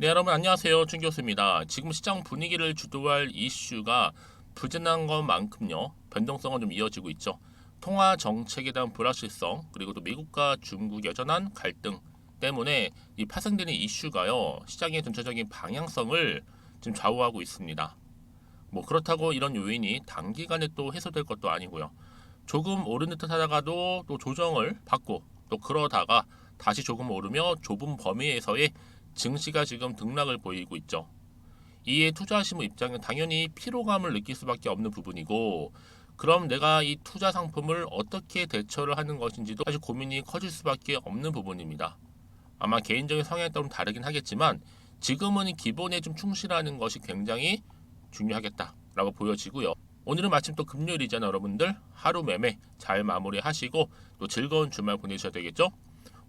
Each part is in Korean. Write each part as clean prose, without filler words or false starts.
네, 여러분 안녕하세요. 준 교수입니다. 지금 시장 분위기를 주도할 이슈가 부진한 것만큼요. 변동성은 좀 이어지고 있죠. 통화 정책에 대한 불확실성, 그리고 또 미국과 중국 여전한 갈등 때문에 이 파생되는 이슈가요. 시장의 전체적인 방향성을 지금 좌우하고 있습니다. 뭐 그렇다고 이런 요인이 단기간에 또 해소될 것도 아니고요. 조금 오르는 듯 하다가도 또 조정을 받고 또 그러다가 다시 조금 오르며 좁은 범위에서의 증시가 지금 등락을 보이고 있죠. 이에 투자하시는 분 입장은 당연히 피로감을 느낄 수밖에 없는 부분이고, 그럼 내가 이 투자 상품을 어떻게 대처를 하는 것인지도 사실 고민이 커질 수밖에 없는 부분입니다. 아마 개인적인 성향에 따라 다르긴 하겠지만 지금은 기본에 좀 충실하는 것이 굉장히 중요하겠다라고 보여지고요. 오늘은 마침 또 금요일이잖아요, 여러분들. 하루 매매 잘 마무리하시고 또 즐거운 주말 보내셔야 되겠죠?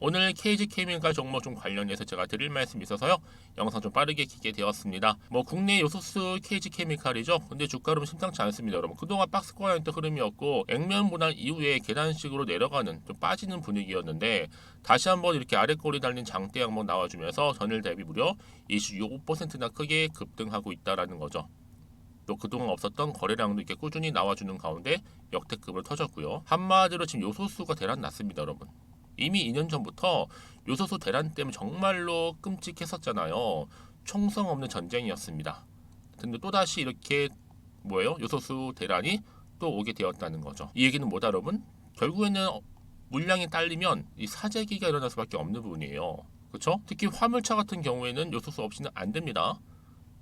오늘 KG케미칼 종목 좀 관련해서 제가 드릴 말씀이 있어서요. 영상 좀 빠르게 키게 되었습니다. 뭐 국내 요소수 KG케미칼이죠. 근데 주가 흐름 심상치 않습니다, 여러분. 그동안 박스권의 흐름이었고 액면 분할 이후에 계단식으로 내려가는 좀 빠지는 분위기였는데 다시 한번 이렇게 아래꼬리 달린 장대 양목 나와주면서 전일 대비 무려 26%나 크게 급등하고 있다라는 거죠. 또 그동안 없었던 거래량도 이렇게 꾸준히 나와주는 가운데 역대급을 터졌고요. 한마디로 지금 요소수가 대란 났습니다, 여러분. 이미 2년 전부터 요소수 대란 때문에 정말로 끔찍했었잖아요. 총성 없는 전쟁이었습니다. 근데 또다시 이렇게 뭐예요? 요소수 대란이 또 오게 되었다는 거죠. 이 얘기는 뭐다, 여러분? 결국에는 물량이 딸리면 이 사재기가 일어날 수밖에 없는 부분이에요. 그렇죠? 특히 화물차 같은 경우에는 요소수 없이는 안 됩니다.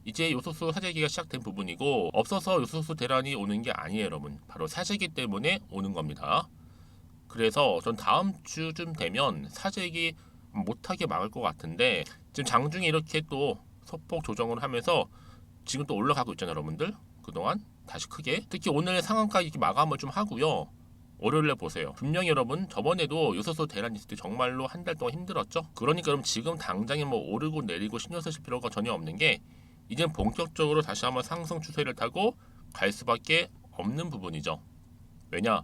이제 요소수 사재기가 시작된 부분이고 없어서 요소수 대란이 오는 게 아니에요, 여러분. 바로 사재기 때문에 오는 겁니다. 그래서 전 다음 주쯤 되면 사재기 못하게 막을 것 같은데 지금 장중에 이렇게 또 소폭 조정을 하면서 지금 또 올라가고 있잖아요, 여러분들. 그동안 다시 크게 특히 오늘 상한가 이렇게 마감을 좀 하고요. 월요일에 보세요. 분명히 여러분 저번에도 요소수 대란 있을 때 정말로 한 달 동안 힘들었죠. 그러니까 그럼 지금 당장에 뭐 오르고 내리고 신경 쓰실 필요가 전혀 없는 게 이제 본격적으로 다시 한번 상승 추세를 타고 갈 수밖에 없는 부분이죠. 왜냐?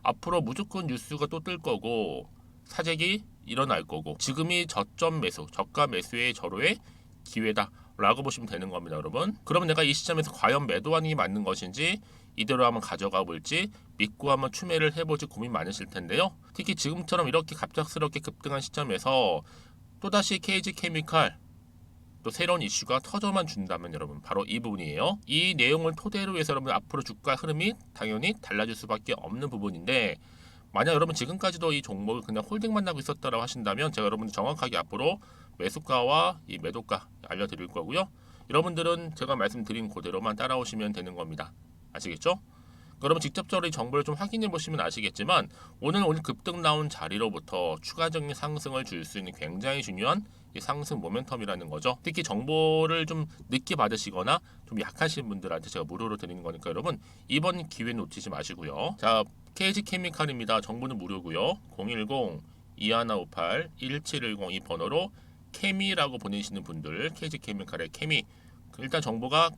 앞으로 무조건 뉴스가 또 뜰 거고 사재기 일어날 거고 지금이 저점 매수, 저가 매수의 절호의 기회다 라고 보시면 되는 겁니다, 여러분. 그러면 내가 이 시점에서 과연 매도하는 게 맞는 것인지 이대로 한번 가져가 볼지 믿고 한번 추매를 해볼지 고민 많으실 텐데요. 특히 지금처럼 이렇게 갑작스럽게 급등한 시점에서 또다시 KG케미칼 또 새로운 이슈가 터져만 준다면 여러분 바로 이 부분이에요. 이 내용을 토대로 해서 여러분 앞으로 주가 흐름이 당연히 달라질 수밖에 없는 부분인데 만약 여러분 지금까지도 이 종목을 그냥 홀딩만 하고 있었다라고 하신다면 제가 여러분들 정확하게 앞으로 매수가와 이 매도가 알려드릴 거고요. 여러분들은 제가 말씀드린 그대로만 따라오시면 되는 겁니다. 아시겠죠? 그러면 직접적으로 이 정보를 좀 확인해 보시면 아시겠지만 오늘 급등 나온 자리로부터 추가적인 상승을 줄 수 있는 굉장히 중요한 이 상승 모멘텀이라는 거죠. 특히 정보를 좀 늦게 받으시거나 좀 약하신 분들한테 제가 무료로 드리는 거니까 여러분 이번 기회 놓치지 마시고요. 자, KG케미칼입니다. 정보는 무료고요. 010-2158-1710 이 번호로 케미라고 보내시는 분들 KG케미칼의 케미 일단 정보가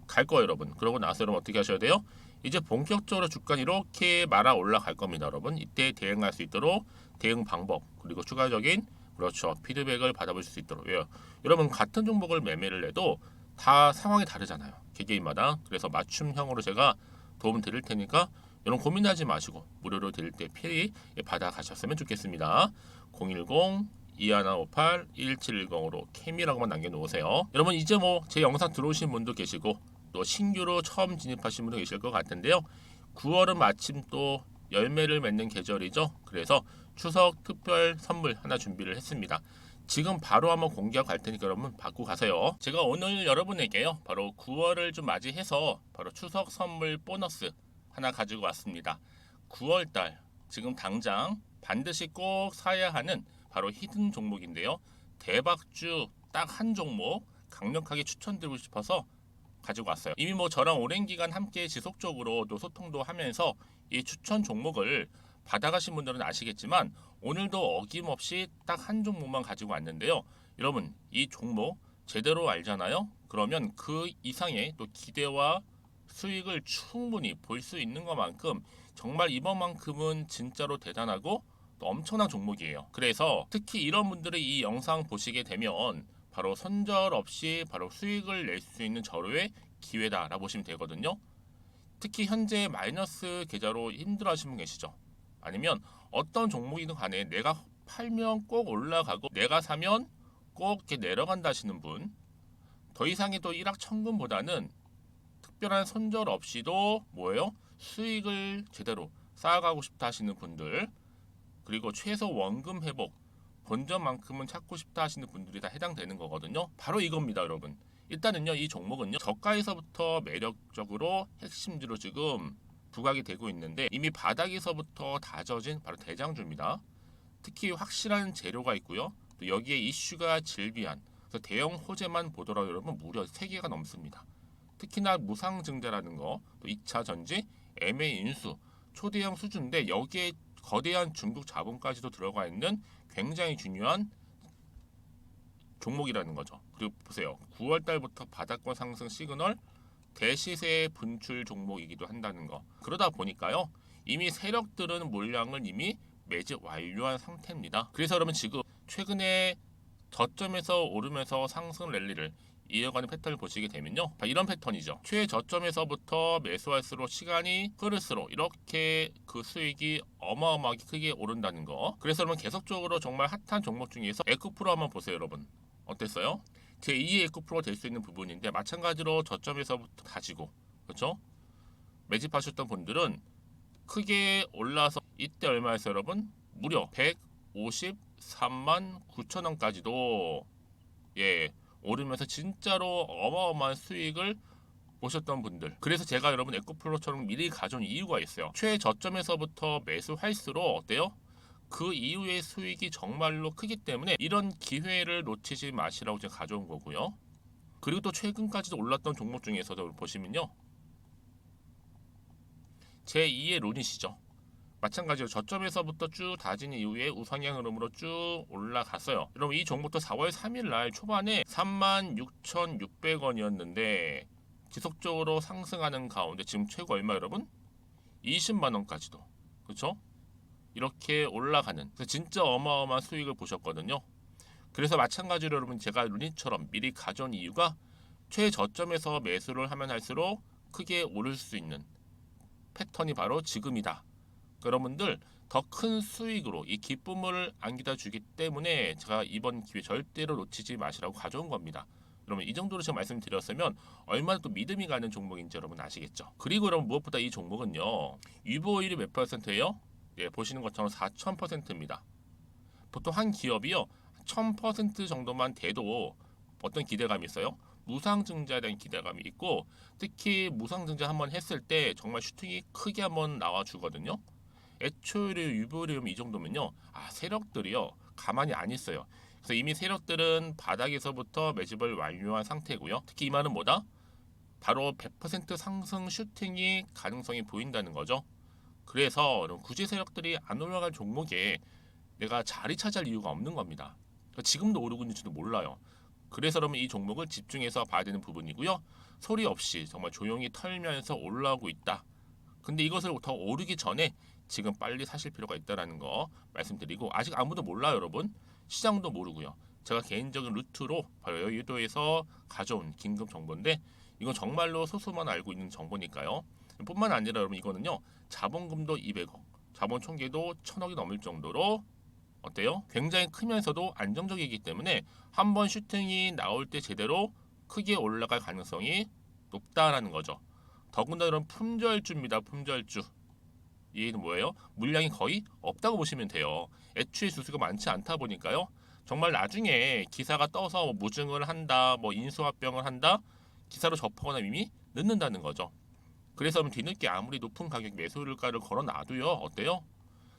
갈 거예요, 여러분. 그러고 나서 여러분 어떻게 하셔야 돼요? 이제 본격적으로 주가는 이렇게 말아 올라갈 겁니다, 여러분. 이때 대응할 수 있도록 대응 방법 그리고 추가적인 그렇죠 피드백을 받아볼 수 있도록 요 여러분 같은 종목을 매매를 해도 다 상황이 다르잖아요, 개개인마다. 그래서 맞춤형으로 제가 도움 드릴 테니까 여러분 고민하지 마시고 무료로 드릴 때 필히 받아 가셨으면 좋겠습니다. 010 2158 1710으로 케미라고만 남겨놓으세요. 여러분 이제 뭐 제 영상 들어오신 분도 계시고 또 신규로 처음 진입하신 분도 계실 것 같은데요. 9월은 마침 또 열매를 맺는 계절이죠. 그래서 추석 특별 선물 하나 준비를 했습니다. 지금 바로 한번 공개하고 갈 테니까 여러분 받고 가세요. 제가 오늘 여러분에게요. 바로 9월을 좀 맞이해서 바로 추석 선물 보너스 하나 가지고 왔습니다. 9월달 지금 당장 반드시 꼭 사야 하는 바로 히든 종목인데요. 대박주 딱 한 종목 강력하게 추천드리고 싶어서 가지고 왔어요. 이미 뭐 저랑 오랜 기간 함께 지속적으로 또 소통도 하면서 이 추천 종목을 받아가신 분들은 아시겠지만 오늘도 어김없이 딱 한 종목만 가지고 왔는데요. 여러분 이 종목 제대로 알잖아요. 그러면 그 이상의 또 기대와 수익을 충분히 볼 수 있는 것만큼 정말 이번만큼은 진짜로 대단하고 또 엄청난 종목이에요. 그래서 특히 이런 분들이 이 영상 보시게 되면 바로 손절 없이 바로 수익을 낼 수 있는 절호의 기회다라고 보시면 되거든요. 특히 현재 마이너스 계좌로 힘들어하시는 분 계시죠? 아니면 어떤 종목이든 간에 내가 팔면 꼭 올라가고 내가 사면 꼭 이렇게 내려간다 하시는 분, 더 이상의 또 일확천금보다는 특별한 손절 없이도 뭐예요? 수익을 제대로 쌓아가고 싶다 하시는 분들, 그리고 최소 원금 회복, 본전만큼은 찾고 싶다 하시는 분들이 다 해당되는 거거든요. 바로 이겁니다, 여러분. 일단은요, 이 종목은요, 저가에서부터 매력적으로 핵심주로 지금 부각이 되고 있는데 이미 바닥에서부터 다져진 바로 대장주입니다. 특히 확실한 재료가 있고요. 또 여기에 이슈가 질비한, 그래서 대형 호재만 보더라도 여러분 무려 3개가 넘습니다. 특히나 무상증자라는 거, 또 2차 전지, MA 인수, 초대형 수준인데 여기에 거대한 중국 자본까지도 들어가 있는 굉장히 중요한 종목이라는 거죠. 그리고 보세요. 9월 달부터 바닥권 상승 시그널, 대시세 분출 종목이기도 한다는 거. 그러다 보니까요. 이미 세력들은 물량을 이미 매집 완료한 상태입니다. 그래서 여러분 지금 최근에 저점에서 오르면서 상승 랠리를 이어가는 패턴을 보시게 되면요. 이런 패턴이죠. 최저점에서부터 매수할수록 시간이 흐를수록 이렇게 그 수익이 어마어마하게 크게 오른다는 거. 그래서 여러분 계속적으로 정말 핫한 종목 중에서 에코프로 한번 보세요, 여러분. 어땠어요? 제2의 에코프로가 될 수 있는 부분인데 마찬가지로 저점에서부터 다지고 그렇죠? 매집하셨던 분들은 크게 올라서 이때 얼마였어요, 여러분? 무려 153만 9천 원까지도 오르면서 진짜로 어마어마한 수익을 보셨던 분들. 그래서 제가 여러분 에코플로처럼 미리 가져온 이유가 있어요. 최저점에서부터 매수할수록 어때요? 그 이후의 수익이 정말로 크기 때문에 이런 기회를 놓치지 마시라고 제가 가져온 거고요. 그리고 또 최근까지도 올랐던 종목 중에서도 보시면요. 제2의 론이시죠. 마찬가지로 저점에서부터 쭉 다진 이후에 우상향 흐름으로 쭉 올라갔어요. 여러분 이 종목도 4월 3일 날 초반에 36,600원이었는데 지속적으로 상승하는 가운데 지금 최고 얼마 여러분? 20만 원까지도. 그렇죠? 이렇게 올라가는 그래서 진짜 어마어마한 수익을 보셨거든요. 그래서 마찬가지로 여러분 제가 루닛처럼 미리 가져온 이유가 최저점에서 매수를 하면 할수록 크게 오를 수 있는 패턴이 바로 지금이다. 여러분들 더 큰 수익으로 이 기쁨을 안겨다 주기 때문에 제가 이번 기회 절대로 놓치지 마시라고 가져온 겁니다. 여러분 이 정도로 제가 말씀드렸으면 얼마나 또 믿음이 가는 종목인지 여러분 아시겠죠? 그리고 여러분 무엇보다 이 종목은요. 유보율이 몇 %예요? 보시는 것처럼 4,000%입니다. 보통 한 기업이요. 1,000% 정도만 돼도 어떤 기대감이 있어요? 무상증자에 대한 기대감이 있고 특히 무상증자 한번 했을 때 정말 슈팅이 크게 한번 나와주거든요. 애초에 유보율이 이 정도면요. 세력들이요. 가만히 안 있어요. 그래서 이미 세력들은 바닥에서부터 매집을 완료한 상태고요. 특히 이 말은 뭐다? 바로 100% 상승 슈팅이 가능성이 보인다는 거죠. 그래서 굳이 세력들이 안 올라갈 종목에 내가 자리 차지할 이유가 없는 겁니다. 지금도 오르고 있는지도 몰라요. 그래서 그러면 이 종목을 집중해서 봐야 되는 부분이고요. 소리 없이 정말 조용히 털면서 올라오고 있다. 근데 이것을 더 오르기 전에 지금 빨리 사실 필요가 있다는 거 말씀드리고 아직 아무도 몰라요, 여러분. 시장도 모르고요. 제가 개인적인 루트로 바로 여의도에서 가져온 긴급 정보인데 이건 정말로 소수만 알고 있는 정보니까요. 뿐만 아니라 여러분 이거는요. 자본금도 200억, 자본 총계도 1,000억이 넘을 정도로 어때요? 굉장히 크면서도 안정적이기 때문에 한번 슈팅이 나올 때 제대로 크게 올라갈 가능성이 높다라는 거죠. 더군다나 이런 품절주입니다. 품절주. 얘는 뭐예요? 물량이 거의 없다고 보시면 돼요. 애초에 수수가 많지 않다 보니까요. 정말 나중에 기사가 떠서 뭐 무증을 한다, 뭐 인수합병을 한다, 기사로 접하거나 이미 늦는다는 거죠. 그래서 뒤늦게 아무리 높은 가격 매수가를 걸어놔도요. 어때요?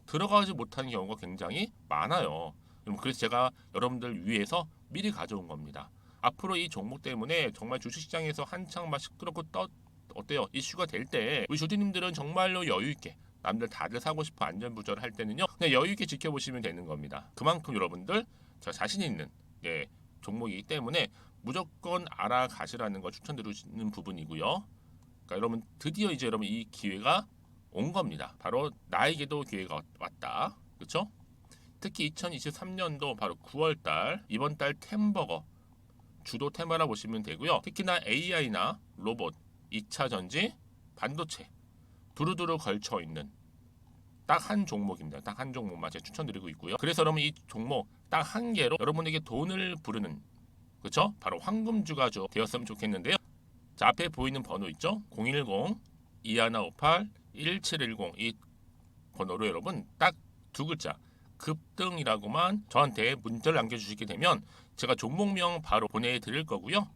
들어가지 못하는 경우가 굉장히 많아요. 그래서 제가 여러분들 위해서 미리 가져온 겁니다. 앞으로 이 종목 때문에 정말 주식시장에서 한창 막 시끄럽고 어때요? 이슈가 될 때 우리 주주님들은 정말로 여유 있게 남들 다들 사고 싶어 안전부절 할 때는요. 그냥 여유 있게 지켜보시면 되는 겁니다. 그만큼 여러분들 저 자신 있는 종목이기 때문에 무조건 알아가시라는 거 추천드리는 부분이고요. 그러니까 여러분 드디어 이제 여러분 이 기회가 온 겁니다. 바로 나에게도 기회가 왔다. 그렇죠? 특히 2023년도 바로 9월 달 이번 달 템버거 주도 테마라 보시면 되고요. 특히나 AI나 로봇, 2차 전지, 반도체 두루두루 걸쳐 있는 딱 한 종목입니다. 딱 한 종목만 제가 추천드리고 있고요. 그래서 여러분 이 종목 딱 한 개로 여러분에게 돈을 부르는, 그렇죠? 바로 황금주가죠 되었으면 좋겠는데요. 자, 앞에 보이는 번호 있죠? 010-2158-1710 이 번호로 여러분 딱 두 글자 급등이라고만 저한테 문자를 남겨주시게 되면 제가 종목명 바로 보내드릴 거고요.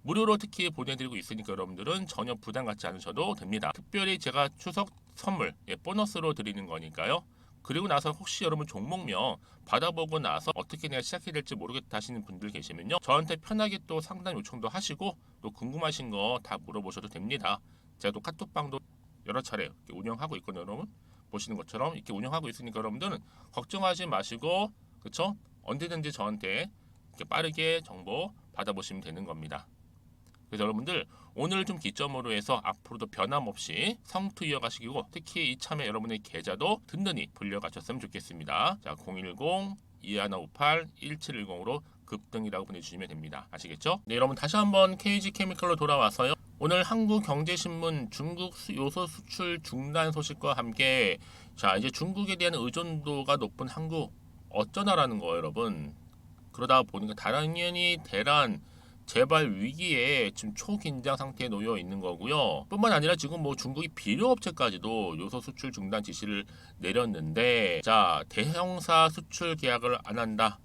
무료로 특히 보내드리고 있으니까 여러분들은 전혀 부담 갖지 않으셔도 됩니다. 특별히 제가 추석 선물 보너스로 드리는 거니까요. 그리고 나서 혹시 여러분 종목명 받아보고 나서 어떻게 내가 시작해야 될지 모르겠다 하시는 분들 계시면요, 저한테 편하게 또 상담 요청도 하시고 또 궁금하신 거 다 물어보셔도 됩니다. 제가 또 카톡방도 여러 차례 운영하고 있거든요. 여러분 보시는 것처럼 이렇게 운영하고 있으니까 여러분들은 걱정하지 마시고, 그쵸? 언제든지 저한테 이렇게 빠르게 정보 받아보시면 되는 겁니다. 그래서 여러분들 오늘 좀 기점으로 해서 앞으로도 변함없이 성투 이어가시고, 특히 이참에 여러분의 계좌도 든든히 불려가셨으면 좋겠습니다. 자, 010-2158-1710으로 급등이라고 보내주시면 됩니다. 아시겠죠? 네, 여러분 다시 한번 KG케미칼로 돌아와서요. 오늘 한국경제신문 중국 요소 수출 중단 소식과 함께, 자, 이제 중국에 대한 의존도가 높은 한국 어쩌나라는 거예요, 여러분. 그러다 보니까 당연히 대란 재발 위기에 지금 초긴장 상태에 놓여 있는 거고요. 뿐만 아니라 지금 뭐 중국이 비료업체까지도 요소 수출 중단 지시를 내렸는데, 자, 대형사 수출 계약을 안 한다.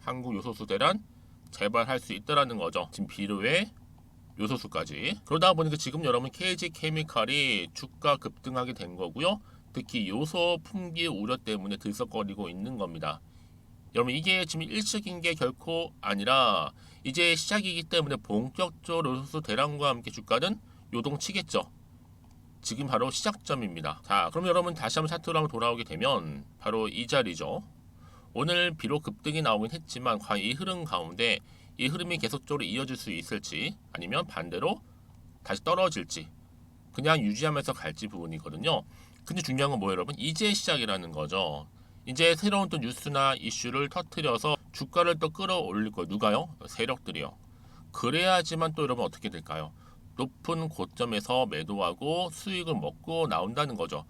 한국 요소수 대란 재발할 수 있다라는 거죠. 지금 비료에 요소수까지. 그러다 보니까 지금 여러분 KG케미칼이 주가 급등하게 된 거고요. 특히 요소 품귀 우려 때문에 들썩거리고 있는 겁니다. 여러분 이게 지금 일시적인 게 결코 아니라 이제 시작이기 때문에 본격적으로 요소수 대란과 함께 주가는 요동치겠죠. 지금 바로 시작점입니다. 자, 그럼 여러분 다시 한번 차트로 한번 돌아오게 되면 바로 이 자리죠. 오늘 비록 급등이 나오긴 했지만 과연 이 흐름 가운데 이 흐름이 계속적으로 이어질 수 있을지, 아니면 반대로 다시 떨어질지 그냥 유지하면서 갈지 부분이거든요. 근데 중요한 건 뭐예요, 여러분? 이제 시작이라는 거죠. 이제 새로운 또 뉴스나 이슈를 터뜨려서 주가를 또 끌어올릴 거예요. 누가요? 세력들이요. 그래야지만 또 여러분 어떻게 될까요? 높은 고점에서 매도하고 수익을 먹고 나온다는 거죠.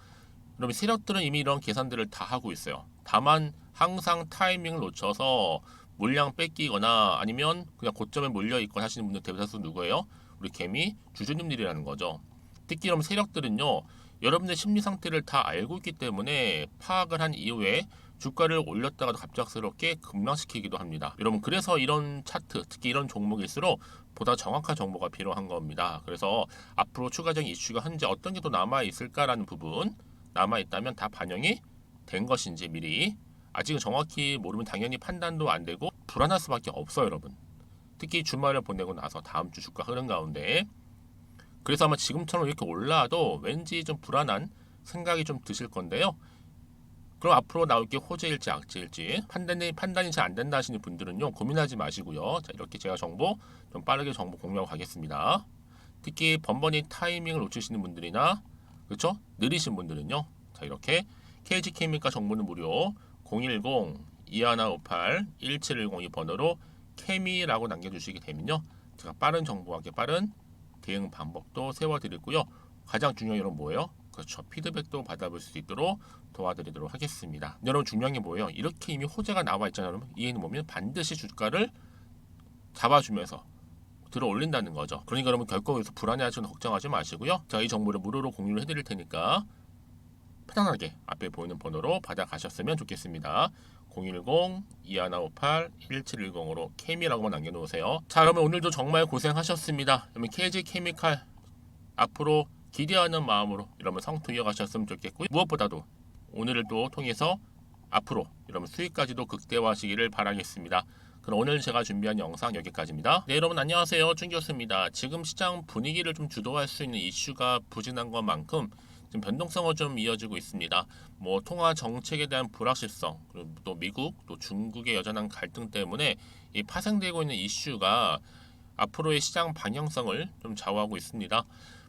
여러분 세력들은 이미 이런 계산들을 다 하고 있어요. 다만 항상 타이밍을 놓쳐서 물량 뺏기거나 아니면 그냥 고점에 몰려 있거나 하시는 분들 대다수 누구예요? 우리 개미 주주님들이라는 거죠. 특히 여러분 세력들은요, 여러분의 심리 상태를 다 알고 있기 때문에 파악을 한 이후에 주가를 올렸다가도 갑작스럽게 급락시키기도 합니다. 여러분 그래서 이런 차트, 특히 이런 종목일수록 보다 정확한 정보가 필요한 겁니다. 그래서 앞으로 추가적인 이슈가 현재 어떤 게 또 남아 있을까라는 부분, 남아 있다면 다 반영이 된 것인지 미리, 아직은 정확히 모르면 당연히 판단도 안 되고 불안할 수밖에 없어요, 여러분. 특히 주말을 보내고 나서 다음 주 주가 흐름 가운데. 그래서 아마 지금처럼 이렇게 올라도 왠지 좀 불안한 생각이 좀 드실 건데요. 그럼 앞으로 나올 게 호재일지 악재일지 판단이 잘 안 된다 하시는 분들은요, 고민하지 마시고요. 자, 이렇게 제가 정보 좀 빠르게 정보 공유하고 가겠습니다. 특히 번번이 타이밍을 놓치시는 분들이나, 그렇죠? 느리신 분들은요, 자, 이렇게 KG케미칼 정보는 무료 010-2158-1710 이 번호로 케미라고 남겨주시게 되면요, 제가 빠른 정보와 함께 빠른 대응 방법도 세워드리고요. 가장 중요한 여러분 뭐예요? 그렇죠. 피드백도 받아볼 수 있도록 도와드리도록 하겠습니다. 여러분 중요한 게 뭐예요? 이렇게 이미 호재가 나와 있잖아요. 여러분 이해는 보면 반드시 주가를 잡아주면서 들어 올린다는 거죠. 그러니까 여러분 결코 여기서 불안해하시거나 걱정하지 마시고요. 제가 이 정보를 무료로 공유를 해드릴 테니까 편안하게 앞에 보이는 번호로 받아가셨으면 좋겠습니다. 010-2158-1710으로 케미라고만 남겨놓으세요. 자, 여러분 오늘도 정말 고생하셨습니다. 여러분 KG케미칼 앞으로 기대하는 마음으로 여러분 성투 이어가셨으면 좋겠고요. 무엇보다도 오늘을 또 통해서 앞으로 여러분 수익까지도 극대화하시기를 바라겠습니다. 그럼 오늘 제가 준비한 영상 여기까지입니다. 네, 여러분 안녕하세요. 쭌기였습니다. 지금 시장 분위기를 좀 주도할 수 있는 이슈가 부진한 것만큼 지금 변동성은 좀 이어지고 있습니다. 뭐 통화 정책에 대한 불확실성, 그리고 또 미국, 또 중국의 여전한 갈등 때문에 이 파생되고 있는 이슈가 앞으로의 시장 방향성을 좀 좌우하고 있습니다.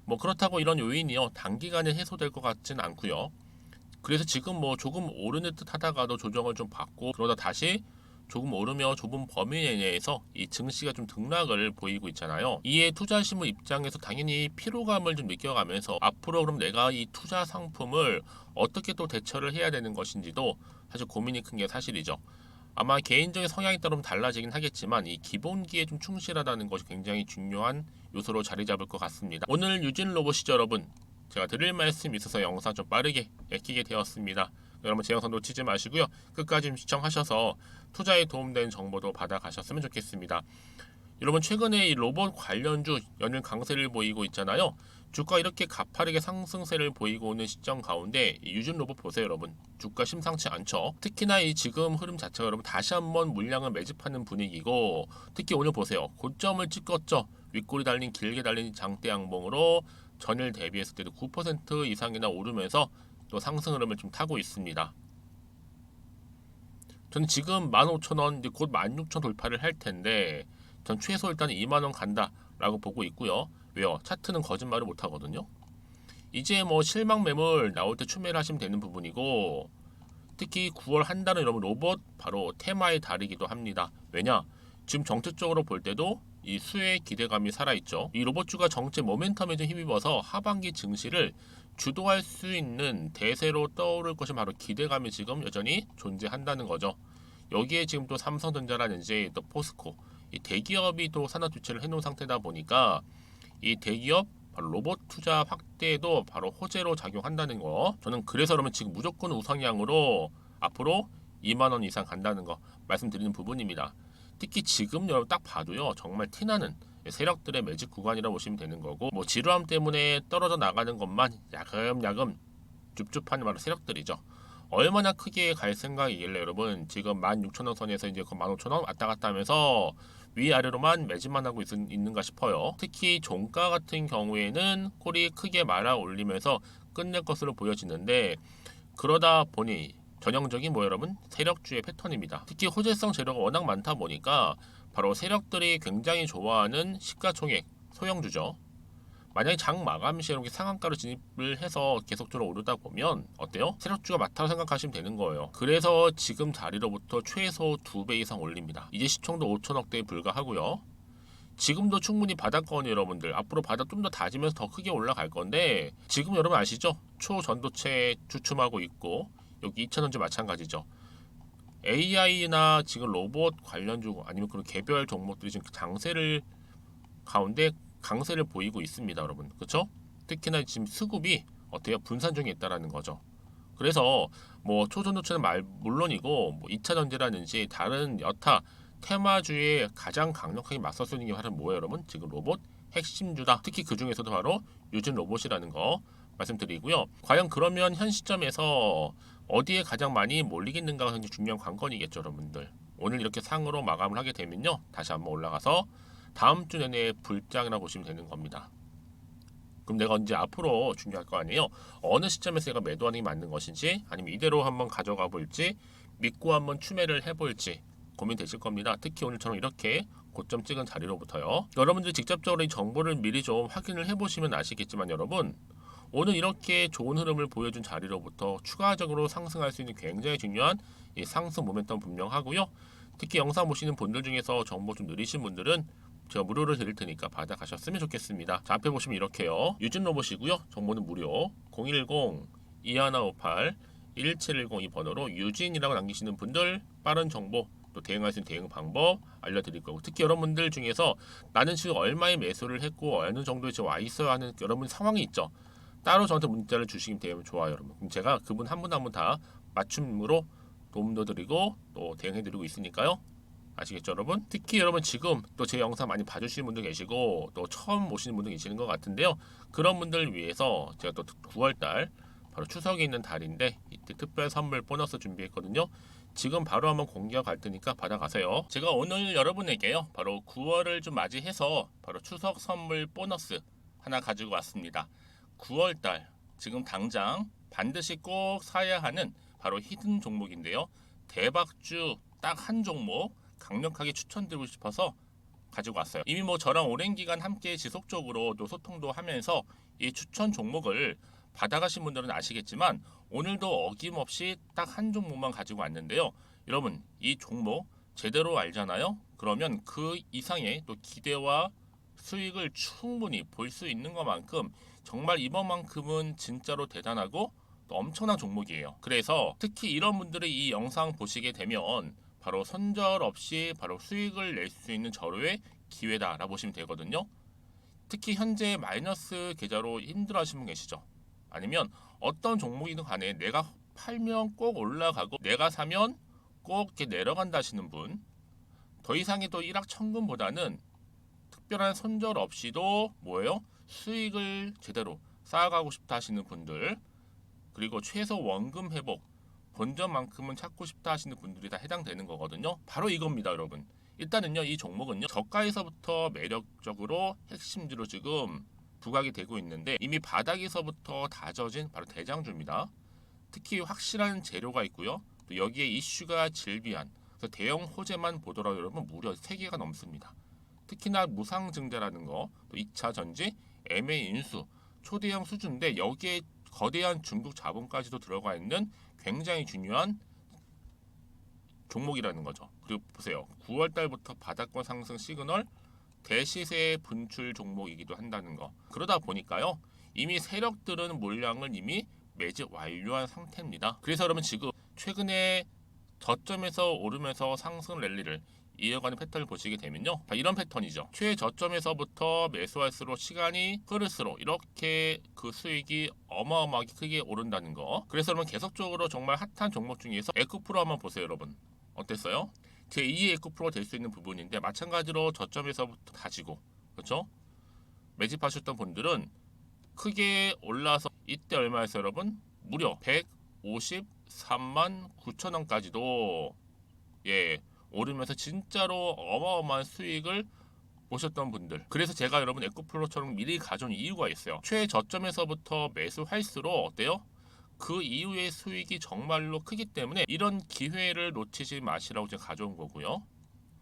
뭐 그렇다고 이런 요인이요 단기간에 해소될 것 같진 않고요. 그래서 지금 뭐 조금 오르는 듯 하다가도 조정을 좀 받고 그러다 다시 조금 오르며 좁은 범위 내에서 이 증시가 좀 등락을 보이고 있잖아요. 이에 투자심을 입장에서 당연히 피로감을 좀 느껴가면서 앞으로 그럼 내가 이 투자 상품을 어떻게 또 대처를 해야 되는 것인지도 사실 고민이 큰 게 사실이죠. 아마 개인적인 성향에 따라 달라지긴 하겠지만 이 기본기에 좀 충실하다는 것이 굉장히 중요한 요소로 자리 잡을 것 같습니다. 오늘 유진 로봇이죠, 여러분. 제가 드릴 말씀이 있어서 영상 좀 빠르게 엮이게 되었습니다. 여러분 제 영상 놓치지 마시고요. 끝까지 시청하셔서 투자에 도움되는 정보도 받아가셨으면 좋겠습니다. 여러분 최근에 이 로봇 관련주 연일 강세를 보이고 있잖아요. 주가 이렇게 가파르게 상승세를 보이고 있는 시점 가운데 이 유진 로봇 보세요, 여러분. 주가 심상치 않죠. 특히나 이 지금 흐름 자체가 여러분 다시 한번 물량을 매집하는 분위기고, 특히 오늘 보세요. 고점을 찍었죠. 윗골이 달린 길게 달린 장대 양봉으로 전일 대비했을 때도 9% 이상이나 오르면서 또 상승 흐름을 좀 타고 있습니다. 저는 지금 15,000원, 이제 곧 16,000 돌파를 할 텐데, 전 최소 일단 2만원 간다라고 보고 있고요. 왜요? 차트는 거짓말을 못 하거든요. 이제 뭐 실망 매물 나올 때 추매를 하시면 되는 부분이고, 특히 9월 한 달은 여러분 로봇 바로 테마의 달이기도 합니다. 왜냐? 지금 정책적으로 볼 때도 이 수혜 기대감이 살아있죠. 이 로봇주가 정책 모멘텀에 좀 힘입어서 하반기 증시를 주도할 수 있는 대세로 떠오를 것이 바로 기대감이 지금 여전히 존재한다는 거죠. 여기에 지금 또 삼성전자라든지 또 포스코, 이 대기업이 또 산업 주체를 해놓은 상태다 보니까 이 대기업 바로 로봇 투자 확대도 바로 호재로 작용한다는 거. 저는 그래서 그러면 지금 무조건 우상향으로 앞으로 2만 원 이상 간다는 거 말씀드리는 부분입니다. 특히 지금 여러분 딱 봐도요, 정말 티나는 세력들의 매직 구간이라고 보시면 되는 거고, 뭐 지루함 때문에 떨어져 나가는 것만 야금야금 줍줍한 바로 세력들이죠. 얼마나 크게 갈 생각이길래 여러분 지금 16,000원 선에서 이제 15,000원 왔다 갔다 하면서 위아래로만 매집만 하고 있는가 싶어요. 특히 종가 같은 경우에는 콜이 크게 말아 올리면서 끝낼 것으로 보여지는데, 그러다 보니 전형적인 뭐 여러분 세력주의 패턴입니다. 특히 호재성 재료가 워낙 많다 보니까 바로 세력들이 굉장히 좋아하는 시가총액 소형주죠. 만약에 장 마감 시에 이렇게 상한가로 진입을 해서 계속적으로 오르다 보면 어때요? 세력주가 많다고 생각하시면 되는 거예요. 그래서 지금 자리로부터 최소 2배 이상 올립니다. 이제 시총도 5천억대에 불과하고요. 지금도 충분히 바닥권 여러분들 앞으로 바닥 좀 더 다지면서 더 크게 올라갈 건데, 지금 여러분 아시죠? 초전도체 주춤하고 있고 여기 2,000원주 마찬가지죠. AI나 지금 로봇 관련주 아니면 그런 개별 종목들이 지금 장세를 가운데 강세를 보이고 있습니다, 여러분. 그렇죠? 특히나 지금 수급이 어때요? 분산 중에 있다라는 거죠. 그래서 뭐 초전도체는 물론이고 뭐 2차 전지라든지 다른 여타 테마주에 가장 강력하게 맞설 수 있는 게 바로 뭐예요, 여러분? 지금 로봇 핵심주다. 특히 그 중에서도 바로 유진 로봇이라는 거 말씀드리고요. 과연 그러면 현 시점에서 어디에 가장 많이 몰리겠는가가 굉장히 중요한 관건이겠죠, 여러분들. 오늘 이렇게 상으로 마감을 하게 되면요, 다시 한번 올라가서 다음 주 내내 불장이라고 보시면 되는 겁니다. 그럼 내가 이제 앞으로 중요할 거 아니에요. 어느 시점에서 내가 매도하는 게 맞는 것인지, 아니면 이대로 한번 가져가 볼지, 믿고 한번 추매를 해볼지 고민되실 겁니다. 특히 오늘처럼 이렇게 고점 찍은 자리로부터요. 여러분들이 직접적으로 이 정보를 미리 좀 확인을 해보시면 아시겠지만 여러분, 오늘 이렇게 좋은 흐름을 보여준 자리로부터 추가적으로 상승할 수 있는 굉장히 중요한 이 상승 모멘텀 분명하고요. 특히 영상 보시는 분들 중에서 정보 좀 느리신 분들은 제가 무료로 드릴 테니까 받아가셨으면 좋겠습니다. 자, 앞에 보시면 이렇게요. 유진 로봇이고요. 정보는 무료. 010-2158-1710 이 번호로 유진이라고 남기시는 분들 빠른 정보, 또 대응할 수 있는 대응 방법 알려드릴 거고, 특히 여러분들 중에서 나는 지금 얼마의 매수를 했고 어느 정도에 지금 와 있어야 하는 여러분 상황이 있죠. 따로 저한테 문자를 주시면 되면 좋아요, 여러분. 그럼 제가 그분 한 분 한 분 다 맞춤으로 도움도 드리고 또 대응해드리고 있으니까요. 아시겠죠, 여러분? 특히 여러분 지금 또 제 영상 많이 봐주시는 분들 계시고 또 처음 오시는 분들 계시는 것 같은데요. 그런 분들 위해서 제가 또 9월달 바로 추석이 있는 달인데 이때 특별 선물 보너스 준비했거든요. 지금 바로 한번 공개가 갈 테니까 받아가세요. 제가 오늘 여러분에게요, 바로 9월을 좀 맞이해서 바로 추석 선물 보너스 하나 가지고 왔습니다. 9월달 지금 당장 반드시 꼭 사야 하는 바로 히든 종목인데요. 대박주 딱 한 종목 강력하게 추천드리고 싶어서 가지고 왔어요. 이미 뭐 저랑 오랜 기간 함께 지속적으로 또 소통도 하면서 이 추천 종목을 받아가신 분들은 아시겠지만 오늘도 어김없이 딱 한 종목만 가지고 왔는데요. 여러분 이 종목 제대로 알잖아요. 그러면 그 이상의 또 기대와 수익을 충분히 볼 수 있는 것만큼 정말 이번만큼은 진짜로 대단하고 또 엄청난 종목이에요. 그래서 특히 이런 분들이 이 영상 보시게 되면 바로 손절 없이 바로 수익을 낼 수 있는 절호의 기회다라고 보시면 되거든요. 특히 현재 마이너스 계좌로 힘들어하시는 분 계시죠? 아니면 어떤 종목이든 간에 내가 팔면 꼭 올라가고 내가 사면 꼭 이렇게 내려간다 하시는 분, 더 이상의 또 일확천금보다는 특별한 손절 없이도 뭐예요? 수익을 제대로 쌓아가고 싶다 하시는 분들, 그리고 최소 원금 회복, 본전만큼은 찾고 싶다 하시는 분들이 다 해당되는 거거든요. 바로 이겁니다, 여러분. 일단은요, 이 종목은요, 저가에서부터 매력적으로 핵심주로 지금 부각이 되고 있는데 이미 바닥에서부터 다져진 바로 대장주입니다. 특히 확실한 재료가 있고요. 또 여기에 이슈가 질비한, 그래서 대형 호재만 보더라도 여러분 무려 3개가 넘습니다. 특히나 무상증자라는 거, 또 2차 전지, MA 인수, 초대형 수주인데 여기에 거대한 중국 자본까지도 들어가 있는 굉장히 중요한 종목이라는 거죠. 그리고 보세요. 9월 달부터 바닥권 상승 시그널, 대시세 분출 종목이기도 한다는 거. 그러다 보니까요. 이미 세력들은 물량을 이미 매집 완료한 상태입니다. 그래서 여러분 지금 최근에 저점에서 오르면서 상승 랠리를 이어가는 패턴을 보시게 되면요. 이런 패턴이죠. 최저점에서부터 매수할수록 시간이 흐를수록 이렇게 그 수익이 어마어마하게 크게 오른다는 거. 그래서 여러분 계속적으로 정말 핫한 종목 중에서 에코프로 한번 보세요, 여러분. 어땠어요? 제2의 에코프로가 될 수 있는 부분인데 마찬가지로 저점에서부터 다지고 그렇죠? 매집하셨던 분들은 크게 올라서 이때 얼마였어요, 여러분? 무려 153만 9천 원까지도 예 오르면서 진짜로 어마어마한 수익을 보셨던 분들. 그래서 제가 여러분 에코프로처럼 미리 가져온 이유가 있어요. 최저점에서부터 매수할수록 어때요? 그 이후의 수익이 정말로 크기 때문에 이런 기회를 놓치지 마시라고 제가 가져온 거고요.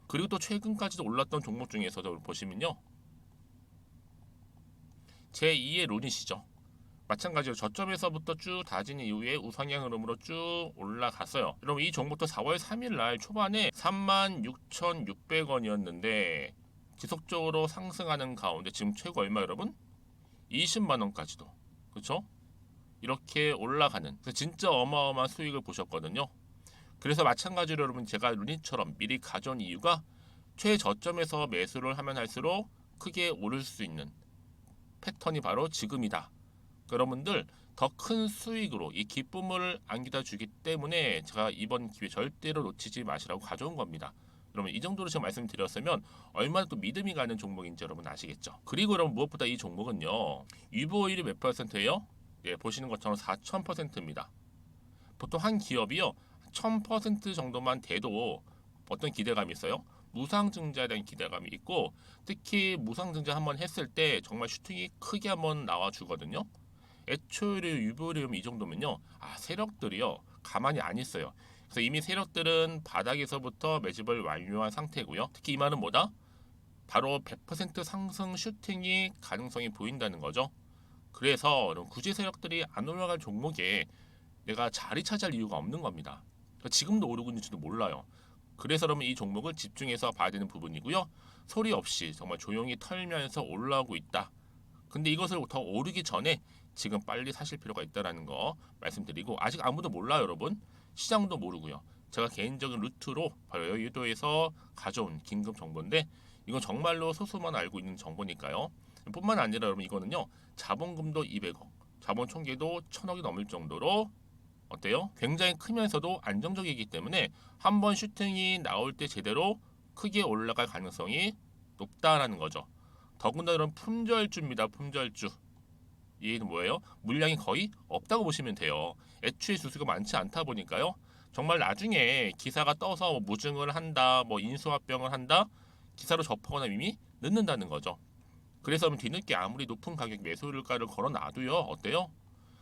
그리고 또 최근까지도 올랐던 종목 중에서도 보시면요. 제2의 룬이시죠. 마찬가지로 저점에서부터 쭉 다진 이후에 우상향 흐름으로 쭉 올라갔어요. 여러분 이 종목도 4월 3일 날 초반에 36,600원이었는데 지속적으로 상승하는 가운데 지금 최고 얼마 여러분? 20만 원까지도. 그렇죠? 이렇게 올라가는 진짜 어마어마한 수익을 보셨거든요. 그래서 마찬가지로 여러분 제가 루닛처럼 미리 가져온 이유가 최저점에서 매수를 하면 할수록 크게 오를 수 있는 패턴이 바로 지금이다. 여러분들 더 큰 수익으로 이 기쁨을 안겨다 주기 때문에 제가 이번 기회 절대로 놓치지 마시라고 가져온 겁니다. 여러분 이 정도로 제가 말씀드렸으면 얼마나 또 믿음이 가는 종목인지 여러분 아시겠죠? 그리고 여러분 무엇보다 이 종목은요. 유보율이 몇 %예요? 예, 보시는 것처럼 4,000%입니다. 보통 한 기업이요 1,000% 정도만 돼도 어떤 기대감이 있어요? 무상증자에 대한 기대감이 있고 특히 무상증자 한번 했을 때 정말 슈팅이 크게 한번 나와 주거든요. 애초에 유보율이 이 정도면요, 세력들이요 가만히 안 있어요. 그래서 이미 세력들은 바닥에서부터 매집을 완료한 상태고요. 특히 이 말은 뭐다? 바로 100% 상승 슈팅이 가능성이 보인다는 거죠. 그래서 굳이 세력들이 안 올라갈 종목에 내가 자리 차지할 이유가 없는 겁니다. 지금도 오르고 있는지도 몰라요. 그래서 여러분 이 종목을 집중해서 봐야 되는 부분이고요. 소리 없이 정말 조용히 털면서 올라오고 있다. 근데 이것을 더 오르기 전에 지금 빨리 사실 필요가 있다는 거 말씀드리고 아직 아무도 몰라요, 여러분. 시장도 모르고요. 제가 개인적인 루트로 바로 여의도에서 가져온 긴급 정보인데 이건 정말로 소수만 알고 있는 정보니까요. 뿐만 아니라 여러분 이거는요. 자본금도 200억, 자본 총계도 1,000억이 넘을 정도로 어때요? 굉장히 크면서도 안정적이기 때문에 한번 슈팅이 나올 때 제대로 크게 올라갈 가능성이 높다라는 거죠. 더군다나 이런 품절주입니다. 품절주. 이는 뭐예요? 물량이 거의 없다고 보시면 돼요. 애초에 수수가 많지 않다 보니까요. 정말 나중에 기사가 떠서 뭐 무증을 한다, 뭐 인수합병을 한다, 기사로 접하거나 이미 늦는다는 거죠. 그래서 뒤늦게 아무리 높은 가격 매수가를 걸어놔도요. 어때요?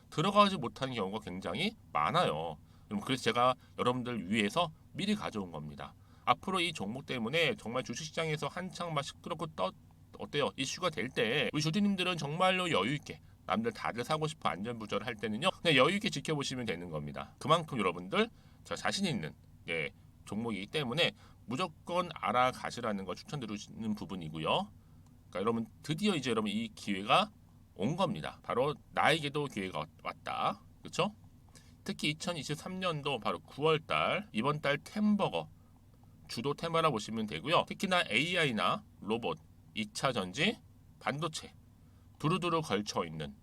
들어가지 못하는 경우가 굉장히 많아요. 그래서 제가 여러분들 위해서 미리 가져온 겁니다. 앞으로 이 종목 때문에 정말 주식시장에서 한창 막 시끄럽고 어때요? 이슈가 될 때 우리 주주님들은 정말로 여유 있게 남들 다들 사고 싶어 안전부절 할 때는요. 그냥 여유 있게 지켜보시면 되는 겁니다. 그만큼 여러분들 저 자신 있는 종목이기 때문에 무조건 알아가시라는 걸 추천드리는 부분이고요. 그러니까 여러분 드디어 이제 여러분 이 기회가 온 겁니다. 바로 나에게도 기회가 왔다. 그렇죠? 특히 2023년도 바로 9월달 이번 달 템버거 주도 테마라 보시면 되고요. 특히나 AI나 로봇, 2차 전지, 반도체 두루두루 걸쳐 있는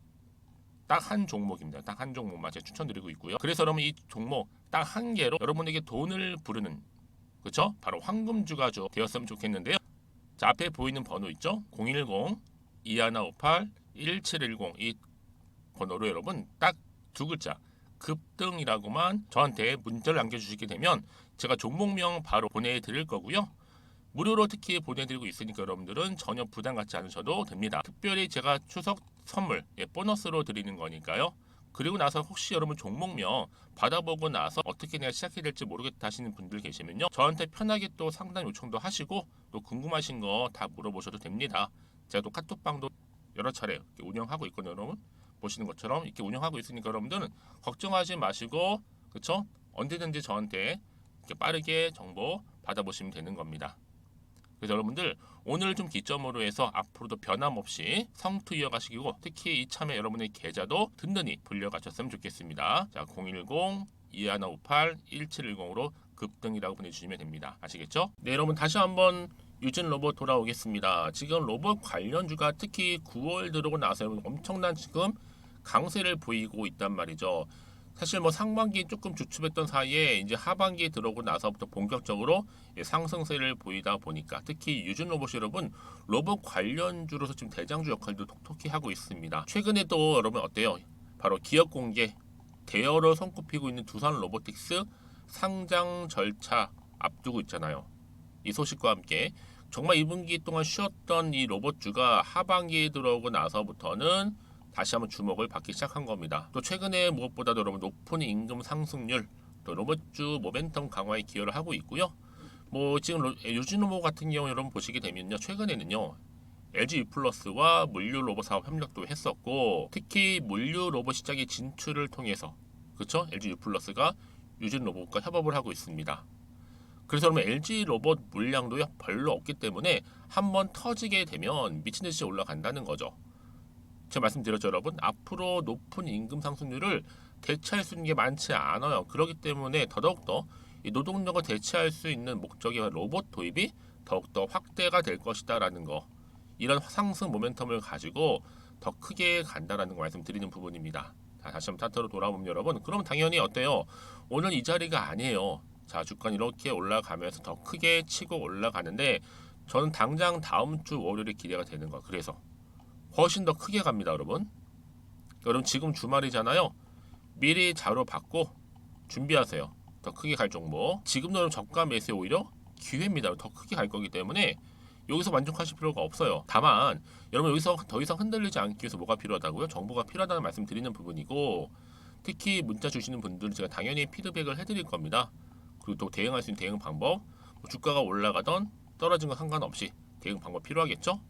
딱 한 종목입니다. 딱 한 종목만 제가 추천드리고 있고요. 그래서 여러분 이 종목 딱 한 개로 여러분에게 돈을 부르는 그렇죠? 바로 황금주가죠 되었으면 좋겠는데요. 자, 앞에 보이는 번호 있죠? 010-2158-1710 이 번호로 여러분 딱 두 글자 급등이라고만 저한테 문자를 남겨주시게 되면 제가 종목명 바로 보내드릴 거고요. 무료로 특히 보내드리고 있으니까 여러분들은 전혀 부담 갖지 않으셔도 됩니다. 특별히 제가 추석 선물 보너스로 드리는 거니까요. 그리고 나서 혹시 여러분 종목명 받아보고 나서 어떻게 내가 시작해야 될지 모르겠다 하시는 분들 계시면요. 저한테 편하게 또 상담 요청도 하시고 또 궁금하신 거 다 물어보셔도 됩니다. 제가 또 카톡방도 여러 차례 이렇게 운영하고 있거든요. 여러분 보시는 것처럼 이렇게 운영하고 있으니까 여러분들은 걱정하지 마시고 그렇죠? 언제든지 저한테 이렇게 빠르게 정보 받아보시면 되는 겁니다. 그래서 여러분들 오늘 좀 기점으로 해서 앞으로도 변함없이 성투 이어가시고 특히 이참에 여러분의 계좌도 든든히 불려가셨으면 좋겠습니다. 자, 010-2158-1710으로 급등이라고 보내주시면 됩니다. 아시겠죠? 네, 여러분 다시 한번 유진 로봇 돌아오겠습니다. 지금 로봇 관련주가 특히 9월 들어오고 나서 엄청난 지금 강세를 보이고 있단 말이죠. 사실 뭐 상반기 조금 주춤했던 사이에 이제 하반기에 들어오고 나서부터 본격적으로 상승세를 보이다 보니까 특히 유진 로봇 여러분 로봇 관련주로서 지금 대장주 역할도 톡톡히 하고 있습니다. 최근에도 여러분 어때요? 바로 기업 공개 대여로 손꼽히고 있는 두산 로보틱스 상장 절차 앞두고 있잖아요. 이 소식과 함께 정말 2분기 동안 쉬었던 이 로봇주가 하반기에 들어오고 나서부터는 다시 한번 주목을 받기 시작한 겁니다. 또 최근에 무엇보다도 여러분 높은 임금 상승률, 또 로봇주 모멘텀 강화에 기여를 하고 있고요. 뭐 지금 유진로봇 같은 경우 여러분 보시게 되면요, 최근에는요 LG U+와 물류 로봇 사업 협력도 했었고, 특히 물류 로봇 시장의 진출을 통해서 그렇죠? LG U+가 유진 로봇과 협업을 하고 있습니다. 그래서 그러면 LG 로봇 물량도 별로 없기 때문에 한번 터지게 되면 미친 듯이 올라간다는 거죠. 제가 말씀드렸죠 여러분, 앞으로 높은 임금 상승률을 대체할 수 있는 게 많지 않아요. 그렇기 때문에 더더욱더 이 노동력을 대체할 수 있는 목적의 로봇 도입이 더욱더 확대가 될 것이다 라는 거, 이런 상승 모멘텀을 가지고 더 크게 간다라는 거 말씀드리는 부분입니다. 자, 다시 한번 차트로 돌아보면 여러분, 그럼 당연히 어때요? 오늘 이 자리가 아니에요. 자, 주가 이렇게 올라가면서 더 크게 치고 올라가는데 저는 당장 다음 주 월요일에 기대가 되는 거. 그래서 훨씬 더 크게 갑니다, 여러분. 여러분 지금 주말이잖아요. 미리 자료 받고 준비하세요. 더 크게 갈 종목. 지금도 저가 매수에 오히려 기회입니다. 더 크게 갈 거기 때문에 여기서 만족하실 필요가 없어요. 다만 여러분 여기서 더 이상 흔들리지 않기 위해서 뭐가 필요하다고요? 정보가 필요하다는 말씀 드리는 부분이고, 특히 문자 주시는 분들은 제가 당연히 피드백을 해드릴 겁니다. 그리고 또 대응할 수 있는 대응 방법, 주가가 올라가던 떨어진 건 상관없이 대응 방법 필요하겠죠?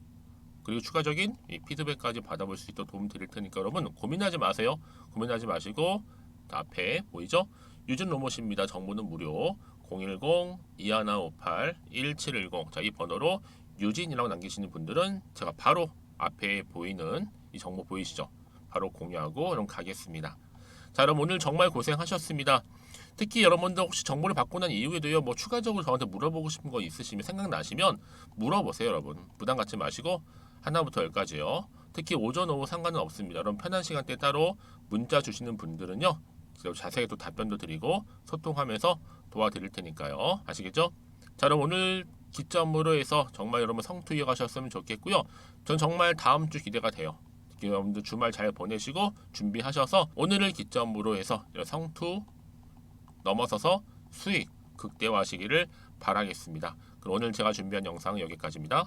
그리고 추가적인 이 피드백까지 받아볼 수 있도록 도움 드릴 테니까 여러분 고민하지 마세요. 고민하지 마시고 앞에 보이죠? 유진 로봇입니다. 정보는 무료. 010-2158-1710 자, 이 번호로 유진이라고 남기시는 분들은 제가 바로 앞에 보이는 이 정보 보이시죠? 바로 공유하고 그럼 가겠습니다. 자, 여러분 오늘 정말 고생하셨습니다. 특히 여러분들 혹시 정보를 받고 난 이후에도요, 뭐 추가적으로 저한테 물어보고 싶은 거 있으시면 생각나시면 물어보세요. 여러분 부담 갖지 마시고 하나부터 열까지요. 특히 오전 오후 상관은 없습니다. 여러분 편한 시간대 따로 문자 주시는 분들은요 자세하게 또 답변도 드리고 소통하면서 도와드릴 테니까요. 아시겠죠? 자, 여러분 오늘 기점으로 해서 정말 여러분 성투 이어가셨으면 좋겠고요. 전 정말 다음 주 기대가 돼요. 여러분들 주말 잘 보내시고 준비하셔서 오늘을 기점으로 해서 성투 넘어서서 수익 극대화하시기를 바라겠습니다. 그럼 오늘 제가 준비한 영상은 여기까지입니다.